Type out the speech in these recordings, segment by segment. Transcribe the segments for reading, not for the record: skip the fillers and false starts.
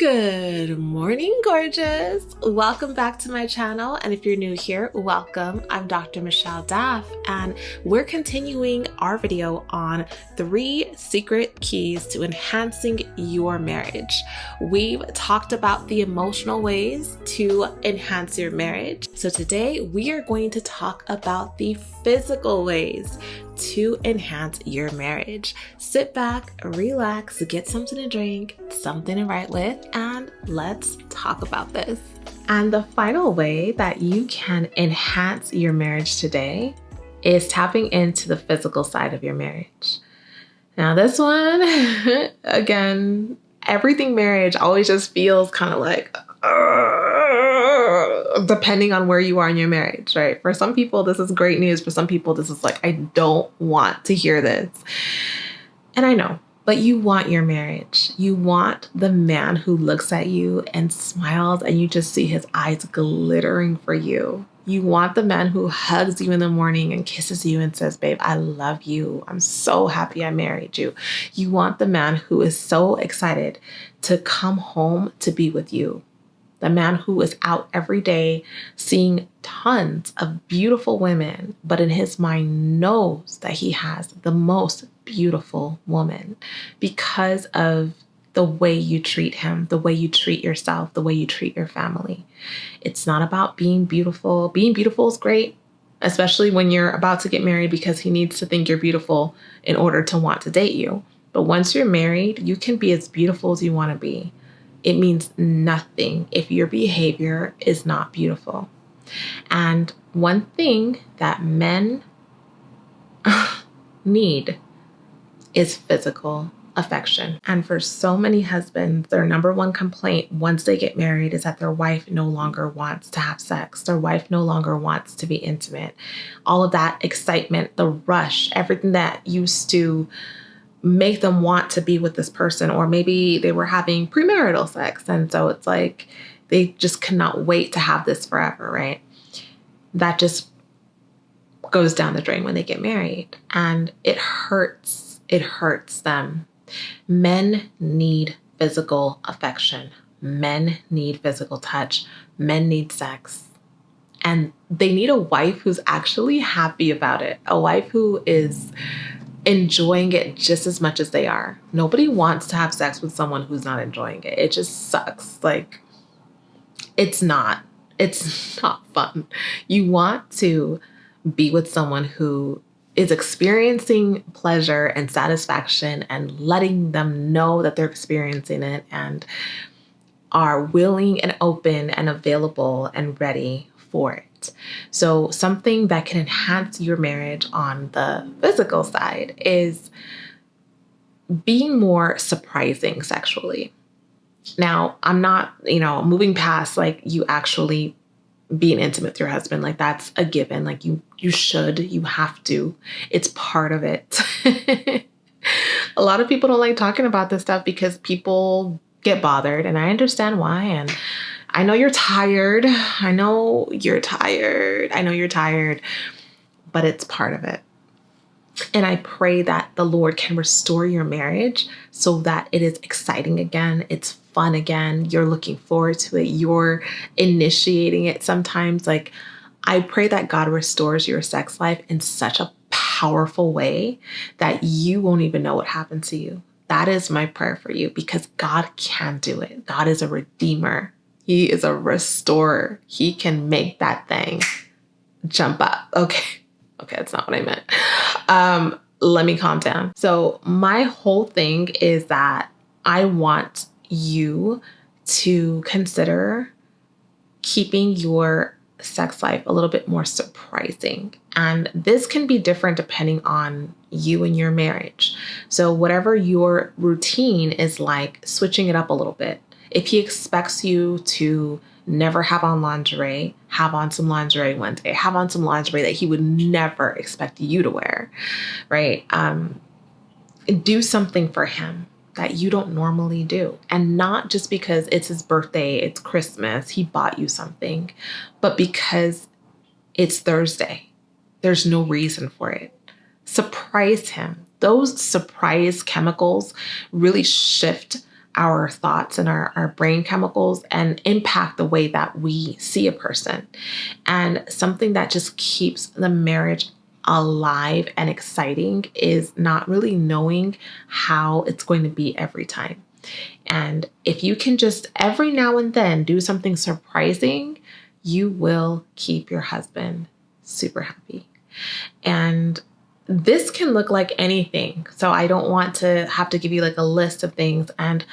Good morning, gorgeous. Welcome back to my channel. And if you're new here, welcome. I'm Dr. Michelle Daff, and we're continuing our video on 3 secret keys to enhancing your marriage. We've talked about the emotional ways to enhance your marriage. So today we are going to talk about the physical ways to enhance your marriage. Sit back, relax, get something to drink, something to write with, and let's talk about this. And the final way that you can enhance your marriage today is tapping into the physical side of your marriage. Now, this one, again, everything marriage always just feels kind of like, depending on where you are in your marriage, right? For some people, this is great news. For some people, this is like, I don't want to hear this. And I know, but you want your marriage. You want the man who looks at you and smiles and you just see his eyes glittering for you. You want the man who hugs you in the morning and kisses you and says, babe, I love you. I'm so happy I married you. You want the man who is so excited to come home to be with you. The man who is out every day seeing tons of beautiful women, but in his mind knows that he has the most beautiful woman because of the way you treat him, the way you treat yourself, the way you treat your family. It's not about being beautiful. Being beautiful is great, especially when you're about to get married, because he needs to think you're beautiful in order to want to date you. But once you're married, you can be as beautiful as you want to be. It means nothing if your behavior is not beautiful. And one thing that men need is physical affection. And for so many husbands, their number one complaint once they get married is that their wife no longer wants to have sex. Their wife no longer wants to be intimate. All of that excitement, the rush, everything that used to make them want to be with this person, or maybe they were having premarital sex. And so it's like they just cannot wait to have this forever, right? That just goes down the drain when they get married, and it hurts. It hurts them. Men need physical affection. Men need physical touch. Men need sex. And they need a wife who's actually happy about it. A wife who is enjoying it just as much as they are. Nobody wants to have sex with someone who's not enjoying it. It just sucks. Like, it's not fun. You want to be with someone who is experiencing pleasure and satisfaction and letting them know that they're experiencing it and are willing and open and available and ready for it. So something that can enhance your marriage on the physical side is being more surprising sexually. Now, I'm not, moving past like you actually being intimate with your husband. Like, that's a given. Like you have to. It's part of it. A lot of people don't like talking about this stuff because people get bothered, and I understand why. And I know you're tired. I know you're tired, but it's part of it. And I pray that the Lord can restore your marriage so that it is exciting again. It's fun again. You're looking forward to it. You're initiating it sometimes. Like, I pray that God restores your sex life in such a powerful way that you won't even know what happened to you. That is my prayer for you, because God can do it. God is a redeemer. He is a restorer. He can make that thing jump up. Okay, that's not what I meant. Let me calm down. So my whole thing is that I want you to consider keeping your sex life a little bit more surprising. And this can be different depending on you and your marriage. So whatever your routine is like, switching it up a little bit. If he expects you to never have on lingerie, have on some lingerie one day, have on some lingerie that he would never expect you to wear, right? Do something for him that you don't normally do. And not just because it's his birthday, it's Christmas, he bought you something, but because it's Thursday. There's no reason for it. Surprise him. Those surprise chemicals really shift our thoughts and our brain chemicals and impact the way that we see a person. And something that just keeps the marriage alive and exciting is not really knowing how it's going to be every time. And if you can just every now and then do something surprising, you will keep your husband super happy. And this can look like anything. So I don't want to have to give you like a list of things. And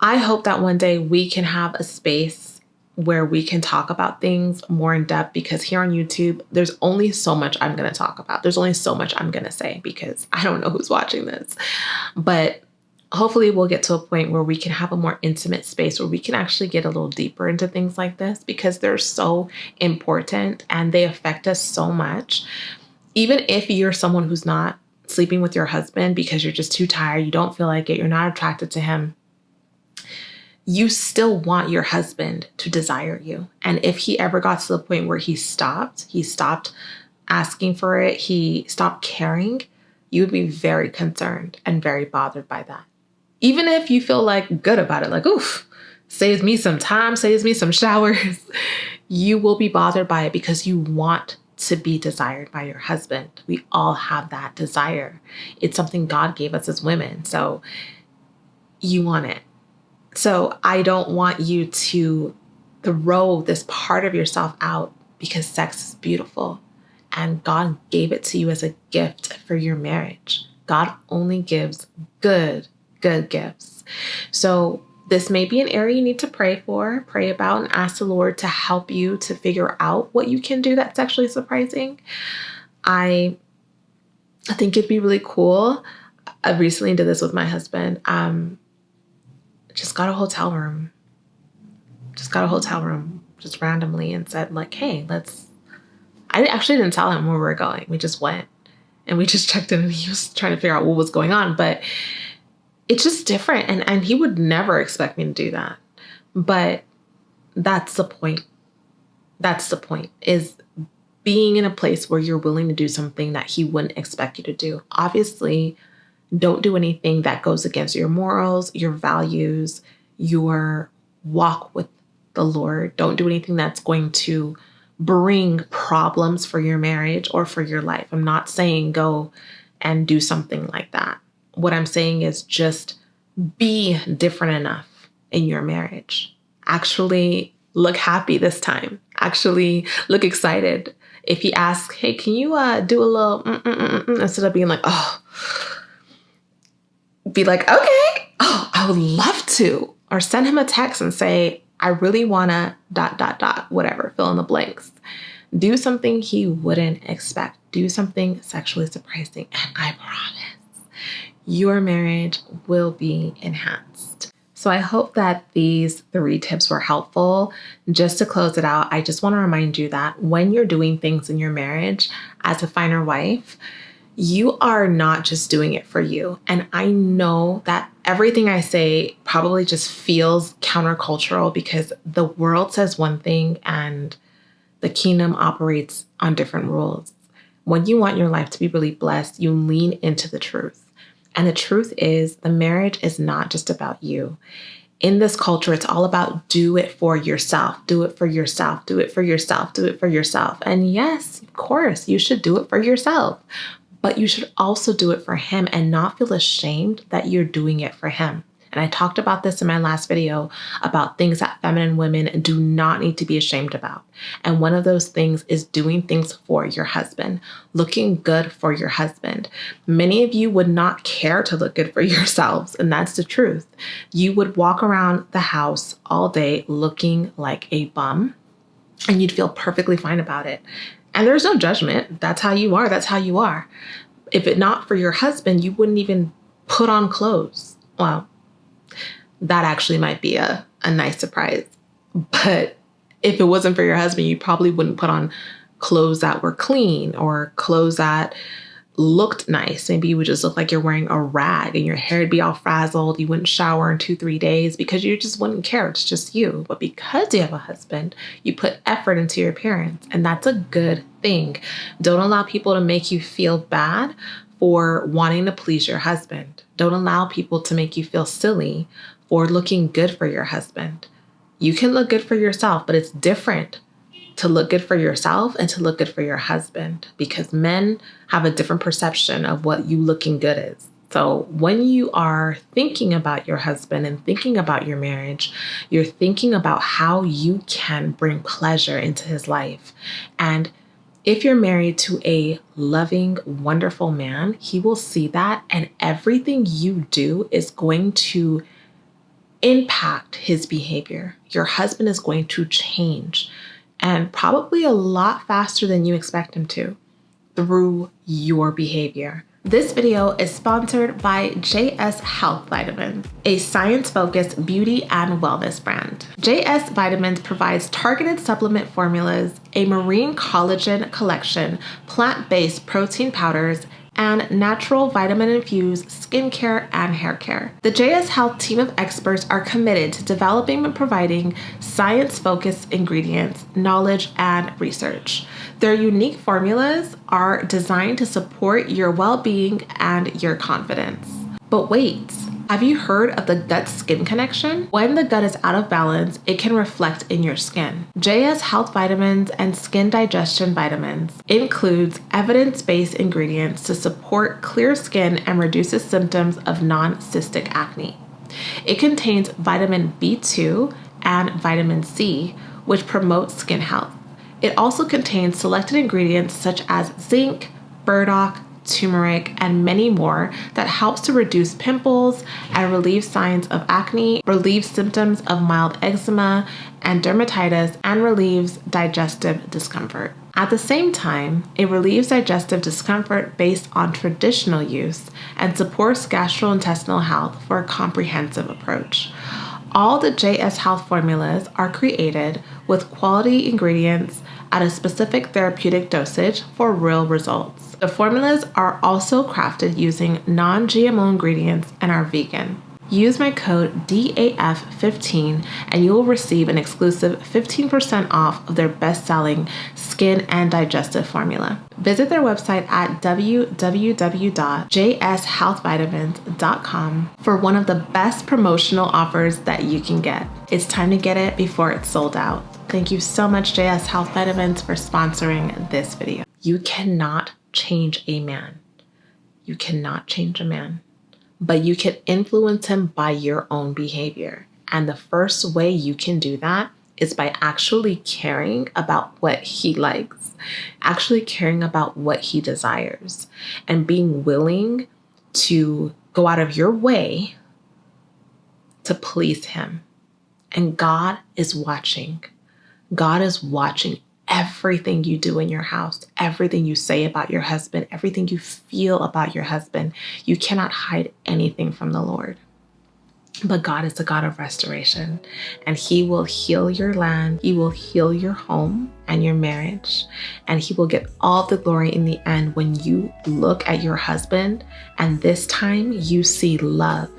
I hope that one day we can have a space where we can talk about things more in depth, because here on YouTube, there's only so much I'm going to talk about. There's only so much I'm going to say because I don't know who's watching this. But hopefully we'll get to a point where we can have a more intimate space where we can actually get a little deeper into things like this, because they're so important and they affect us so much. Even if you're someone who's not sleeping with your husband because you're just too tired, you don't feel like it, you're not attracted to him, you still want your husband to desire you. And if he ever got to the point where he stopped asking for it, he stopped caring, you would be very concerned and very bothered by that. Even if you feel like good about it, like, oof, saves me some time, saves me some showers, you will be bothered by it because you want to be desired by your husband. We all have that desire. It's something God gave us as women. So you want it. So I don't want you to throw this part of yourself out, because sex is beautiful and God gave it to you as a gift for your marriage. God only gives good gifts. So this may be an area you need to pray about, and ask the Lord to help you to figure out what you can do that's sexually surprising. I think it'd be really cool. I recently did this with my husband. Just got a hotel room just randomly, and said like, hey, I actually didn't tell him where we were going. We just went and we just checked in, and he was trying to figure out what was going on, but it's just different. And he would never expect me to do that. But that's the point. That's the point, is being in a place where you're willing to do something that he wouldn't expect you to do. Obviously, don't do anything that goes against your morals, your values, your walk with the Lord. Don't do anything that's going to bring problems for your marriage or for your life. I'm not saying go and do something like that. What I'm saying is just be different enough in your marriage. Actually look happy this time. Actually look excited. If he asks, hey, can you do a little instead of being like, oh, be like, okay, oh, I would love to. Or send him a text and say, I really want to ... whatever, fill in the blanks. Do something he wouldn't expect. Do something sexually surprising. And I promise your marriage will be enhanced. So I hope that these 3 tips were helpful. Just to close it out, I just want to remind you that when you're doing things in your marriage as a finer wife, you are not just doing it for you. And I know that everything I say probably just feels countercultural, because the world says one thing and the kingdom operates on different rules. When you want your life to be really blessed, you lean into the truth. And the truth is, the marriage is not just about you. In this culture, it's all about do it for yourself, do it for yourself, do it for yourself, do it for yourself. And yes, of course, you should do it for yourself, but you should also do it for him and not feel ashamed that you're doing it for him. And I talked about this in my last video about things that feminine women do not need to be ashamed about. And one of those things is doing things for your husband, looking good for your husband. Many of you would not care to look good for yourselves, and that's the truth. You would walk around the house all day looking like a bum, and you'd feel perfectly fine about it. And there's no judgment. That's how you are. That's how you are. If it not for your husband, you wouldn't even put on clothes. Well, that actually might be a nice surprise. But if it wasn't for your husband, you probably wouldn't put on clothes that were clean or clothes that looked nice. Maybe you would just look like you're wearing a rag and your hair would be all frazzled. You wouldn't shower in 2-3 days because you just wouldn't care. It's just you. But because you have a husband, you put effort into your appearance, and that's a good thing. Don't allow people to make you feel bad for wanting to please your husband. Don't allow people to make you feel silly or looking good for your husband. You can look good for yourself, but it's different to look good for yourself and to look good for your husband, because men have a different perception of what you looking good is. So when you are thinking about your husband and thinking about your marriage, you're thinking about how you can bring pleasure into his life. And if you're married to a loving, wonderful man, he will see that, and everything you do is going to impact his behavior. Your husband is going to change, and probably a lot faster than you expect him to, through your behavior. This video is sponsored by JS Health Vitamins, a science-focused beauty and wellness brand. JS Vitamins provides targeted supplement formulas, a marine collagen collection, plant-based protein powders, and natural vitamin-infused skincare and hair care. The JS Health team of experts are committed to developing and providing science-focused ingredients, knowledge, and research. Their unique formulas are designed to support your well-being and your confidence. But wait, have you heard of the gut-skin connection? When the gut is out of balance, it can reflect in your skin. JS Health Vitamins and Skin Digestion Vitamins includes evidence-based ingredients to support clear skin and reduces symptoms of non-cystic acne. It contains vitamin B2 and vitamin C, which promotes skin health. It also contains selected ingredients such as zinc, burdock, turmeric, and many more that helps to reduce pimples and relieve signs of acne, relieves symptoms of mild eczema and dermatitis, and relieves digestive discomfort. At the same time, it relieves digestive discomfort based on traditional use and supports gastrointestinal health for a comprehensive approach. All the JS Health formulas are created with quality ingredients at a specific therapeutic dosage for real results. The formulas are also crafted using non-GMO ingredients and are vegan. Use my code DAF15 and you will receive an exclusive 15% off of their best-selling skin and digestive formula. Visit their website at www.jshealthvitamins.com for one of the best promotional offers that you can get. It's time to get it before it's sold out. Thank you so much, JS Health Vitamins, for sponsoring this video. You cannot change a man. You cannot change a man, but you can influence him by your own behavior. And the first way you can do that is by actually caring about what he likes, actually caring about what he desires, and being willing to go out of your way to please him. And God is watching. God is watching everything you do in your house, everything you say about your husband, everything you feel about your husband. You cannot hide anything from the Lord. But God is a God of restoration, and He will heal your land. He will heal your home and your marriage, and He will get all the glory in the end when you look at your husband and this time you see love.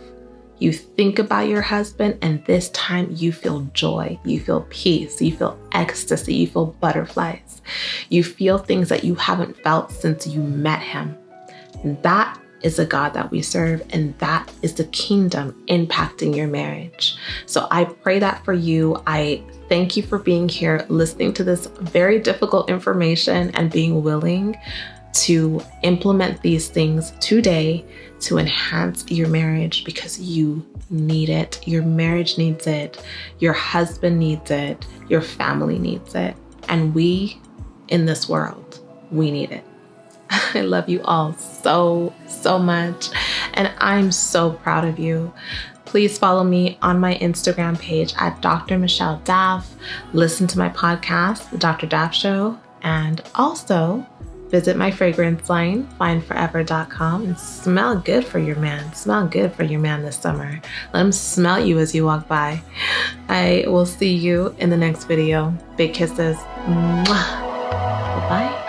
You think about your husband, and this time you feel joy, you feel peace, you feel ecstasy, you feel butterflies. You feel things that you haven't felt since you met him. That is a God that we serve, and that is the kingdom impacting your marriage. So I pray that for you. I thank you for being here, listening to this very difficult information, and being willing to implement these things today to enhance your marriage, because you need it. Your marriage needs it. Your husband needs it. Your family needs it. And we in this world, we need it. I love you all so, so much. And I'm so proud of you. Please follow me on my Instagram page at Dr. Michelle Daff. Listen to my podcast, The Dr. Daff Show. And also visit my fragrance line, findforever.com, and smell good for your man. Smell good for your man this summer. Let him smell you as you walk by. I will see you in the next video. Big kisses. Mwah. Bye-bye.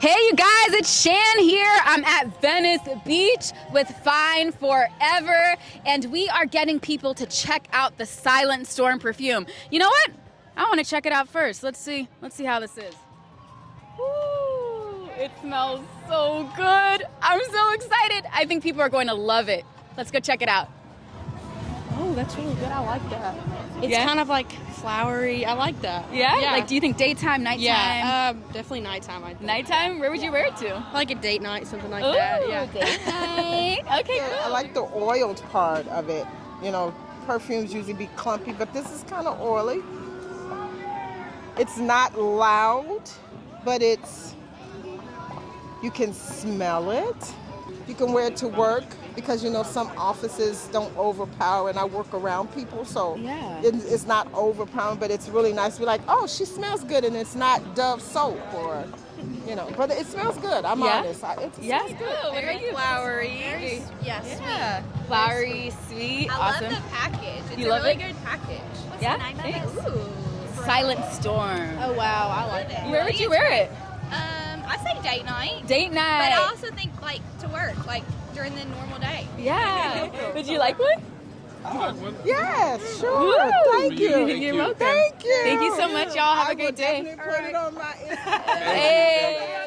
Hey, you guys, it's Shan here. I'm at Venice Beach with Fine Forever, and we are getting people to check out the Silent Storm perfume. You know what? I want to check it out first. Let's see how this is. Woo. It smells so good. I'm so excited. I think people are going to love it. Let's go check it out. Oh, that's really good. I like that. It's Yeah? kind of like flowery. I like that. Yeah? Like, do you think daytime, nighttime? Yeah, definitely nighttime. I think. Nighttime? Where would you wear it to? Like a date night, something like Ooh, that. Yeah. date night. Okay, Yeah, I cool. like the oiled part of it. You know, perfumes usually be clumpy, but this is kind of oily. It's not loud, but you can smell it. You can wear it to work because, you know, some offices don't overpower, and I work around people, so Yeah. it's not overpowering, but it's really nice to be like, oh, she smells good, and it's not Dove soap or, you know, but it smells good. I'm Yeah? honest. It Yeah. smells good. Ooh, what about you? Flowery. Yeah. Flowery, sweet, I awesome. love the package. It's You a love really it? good package. What's Yeah? the name Thanks. of it? Ooh. Silent Storm. Oh wow, I like that. Where would you wear it? I say date night. Date But I night. also think like to work, like during the normal day. Yeah. Would you like one? Yes, sure. Woo! Thank you. You're welcome. Thank you. Thank you so much, y'all. Have a great day. I will definitely put it on my Instagram. Hey.